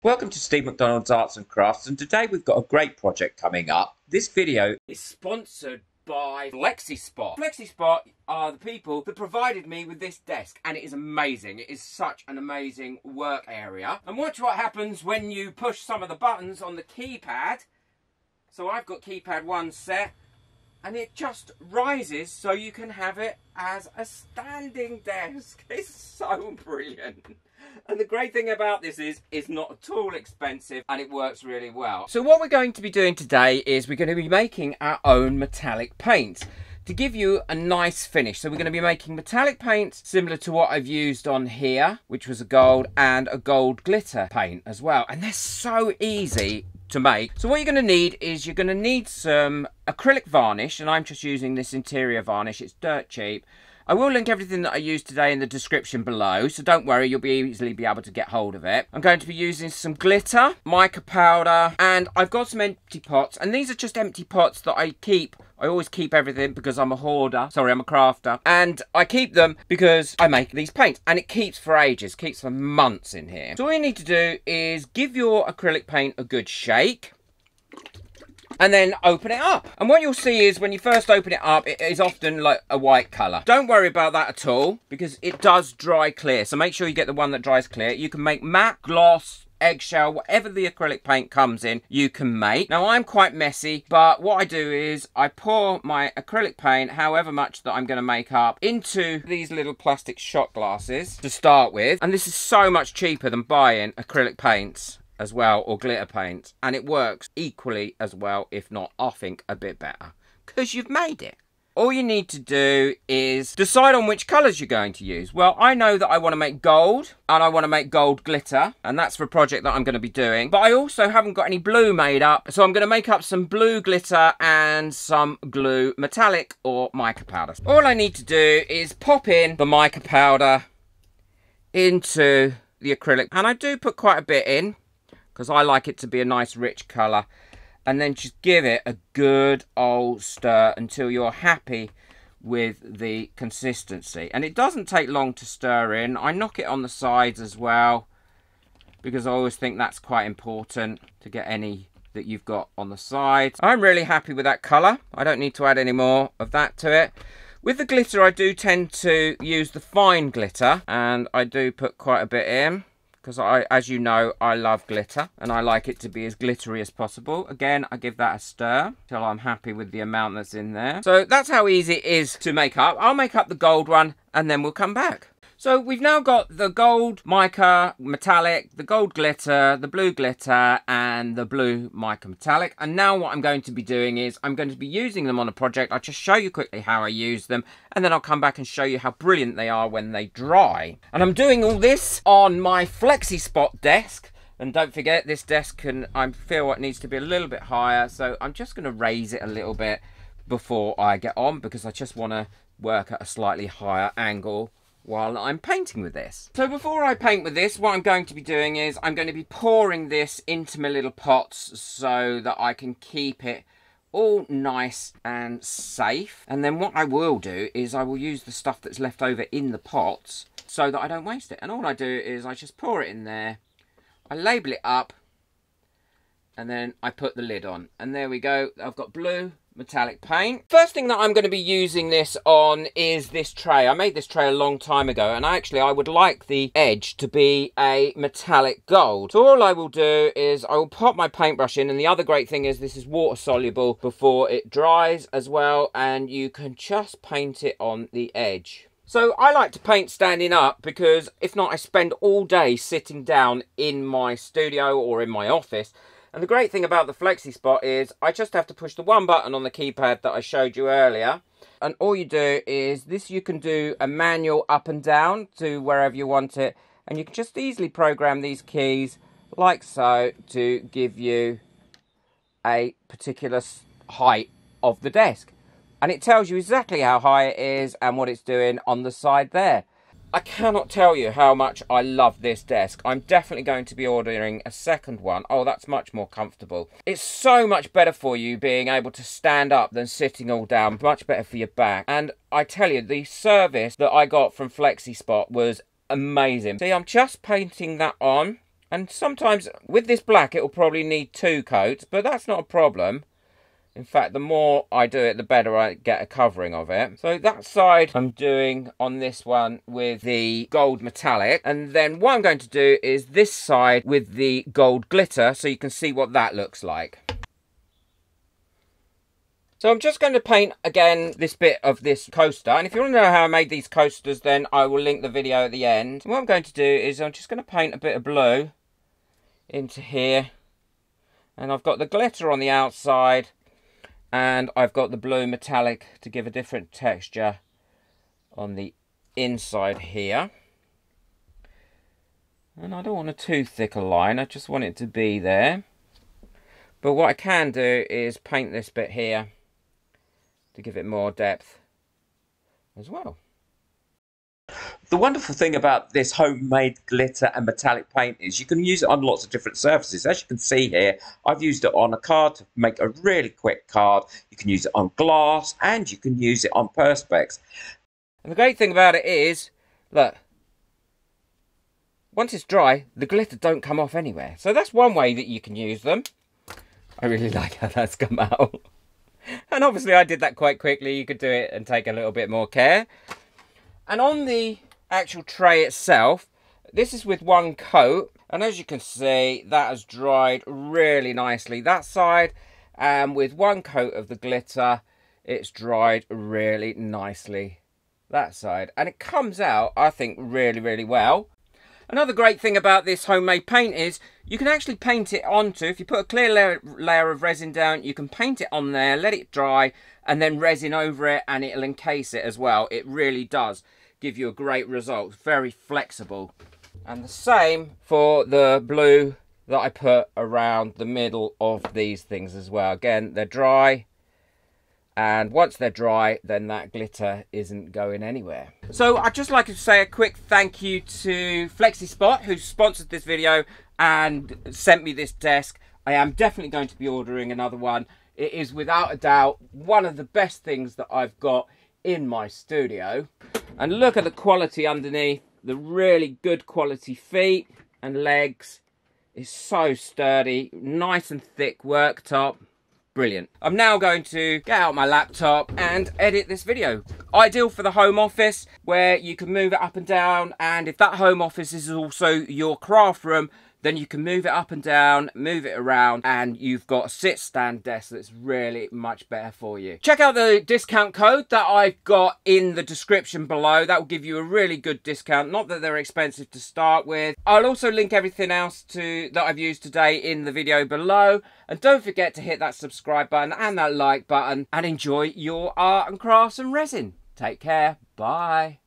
Welcome to Steve McDonald's Arts and Crafts, and today we've got a great project coming up. This video is sponsored by FlexiSpot. FlexiSpot are the people that provided me with this desk, and it is amazing. It is such an amazing work area. And watch what happens when you push some of the buttons on the keypad. So I've got keypad 1 set, and it just rises so you can have it as a standing desk. It's so brilliant. And the great thing about this is it's not at all expensive and it works really well. So what we're going to be doing today is we're going to be making our own metallic paint to give you a nice finish. So we're going to be making metallic paint similar to what I've used on here, which was a gold and a gold glitter paint as well. And they're so easy to make. So what you're going to need is you're going to need some acrylic varnish, and I'm just using this interior varnish. It's dirt cheap. I will link everything that I used today in the description below, so don't worry, you'll easily be able to get hold of it. I'm going to be using some glitter, mica powder, and I've got some empty pots, and these are just empty pots that I keep. I always keep everything because I'm a hoarder. Sorry, I'm a crafter. And I keep them because I make these paints, and it keeps for ages, keeps for months in here. So all you need to do is give your acrylic paint a good shake, and then open it up. And what you'll see is when you first open it up, it is often like a white colour. Don't worry about that at all, because it does dry clear. So make sure you get the one that dries clear. You can make matte, gloss, eggshell, whatever the acrylic paint comes in, you can make. Now I'm quite messy, but what I do is I pour my acrylic paint, however much that I'm going to make up, into these little plastic shot glasses to start with. And this is so much cheaper than buying acrylic paints as well, or glitter paint, and it works equally as well, if not I think a bit better, because you've made it. All you need to do is decide on which colours you're going to use. Well, I know that I want to make gold, and I want to make gold glitter, and that's for a project that I'm going to be doing, but I also haven't got any blue made up, so I'm going to make up some blue glitter and some glue metallic or mica powder. All I need to do is pop in the mica powder into the acrylic, and I do put quite a bit in because I like it to be a nice rich colour, and then just give it a good old stir until you're happy with the consistency. And it doesn't take long to stir in. I knock it on the sides as well, because I always think that's quite important to get any that you've got on the sides. I'm really happy with that colour. I don't need to add any more of that to it. With the glitter, I do tend to use the fine glitter, and I do put quite a bit in, because as you know, I love glitter and I like it to be as glittery as possible. Again, I give that a stir till I'm happy with the amount that's in there. So that's how easy it is to make up. I'll make up the gold one and then we'll come back. So we've now got the gold mica metallic, the gold glitter, the blue glitter, and the blue mica metallic. And now what I'm going to be doing is I'm going to be using them on a project. I'll just show you quickly how I use them, and then I'll come back and show you how brilliant they are when they dry. And I'm doing all this on my FlexiSpot desk. And don't forget, this desk I feel it needs to be a little bit higher. So I'm just going to raise it a little bit before I get on, because I just want to work at a slightly higher angle while I'm painting with this. So before I paint with this, what I'm going to be doing is I'm going to be pouring this into my little pots so that I can keep it all nice and safe. And then what I will do is I will use the stuff that's left over in the pots so that I don't waste it. And all I do is I just pour it in there, I label it up, and then I put the lid on. And there we go. I've got blue metallic paint. First thing that I'm going to be using this on is this tray. I made this tray a long time ago, and I would like the edge to be a metallic gold. So all I will do is I will pop my paintbrush in, and the other great thing is this is water soluble before it dries as well, and you can just paint it on the edge. So I like to paint standing up, because if not, I spend all day sitting down in my studio or in my office. And the great thing about the FlexiSpot is I just have to push the one button on the keypad that I showed you earlier. And all you do is this, you can do a manual up and down to wherever you want it. And you can just easily program these keys like so to give you a particular height of the desk. And it tells you exactly how high it is and what it's doing on the side there. I cannot tell you how much I love this desk. I'm definitely going to be ordering a second one. Oh, that's much more comfortable. It's so much better for you being able to stand up than sitting all down. Much better for your back. And I tell you, the service that I got from FlexiSpot was amazing. See, I'm just painting that on. And sometimes with this black it will probably need 2 coats, but that's not a problem. In fact, the more I do it, the better I get a covering of it. So that side I'm doing on this one with the gold metallic. And then what I'm going to do is this side with the gold glitter, so you can see what that looks like. So I'm just going to paint again this bit of this coaster. And if you want to know how I made these coasters, then I will link the video at the end. What I'm going to do is I'm just going to paint a bit of blue into here. And I've got the glitter on the outside. And I've got the blue metallic to give a different texture on the inside here. And I don't want a too thick a line, I just want it to be there. But what I can do is paint this bit here to give it more depth as well. The wonderful thing about this homemade glitter and metallic paint is you can use it on lots of different surfaces. As you can see here, I've used it on a card to make a really quick card. You can use it on glass and you can use it on perspex. And the great thing about it is, look, once it's dry, the glitter don't come off anywhere. So that's one way that you can use them. I really like how that's come out. And obviously I did that quite quickly. You could do it and take a little bit more care. And on the actual tray itself, this is with 1 coat, and as you can see that has dried really nicely that side, and with 1 coat of the glitter it's dried really nicely that side, and it comes out, I think, really well. Another great thing about this homemade paint is you can actually paint it onto, if you put a clear layer of resin down, you can paint it on there, let it dry, and then resin over it, and it'll encase it as well. It really does give you a great result. Very flexible. And the same for the blue that I put around the middle of these things as well. Again, they're dry, and once they're dry, then that glitter isn't going anywhere. So I'd just like to say a quick thank you to FlexiSpot, who sponsored this video and sent me this desk. I am definitely going to be ordering another one. It is without a doubt one of the best things that I've got in my studio. And look at the quality underneath, the really good quality feet and legs. It's so sturdy, nice and thick worktop. Brilliant. I'm now going to get out my laptop and edit this video. Ideal for the home office, where you can move it up and down, and if that home office is also your craft room, then you can move it up and down, move it around, and you've got a sit-stand desk that's really much better for you. Check out the discount code that I've got in the description below. That will give you a really good discount. Not that they're expensive to start with. I'll also link everything else that I've used today in the video below. And don't forget to hit that subscribe button and that like button, and enjoy your art and crafts and resin. Take care. Bye.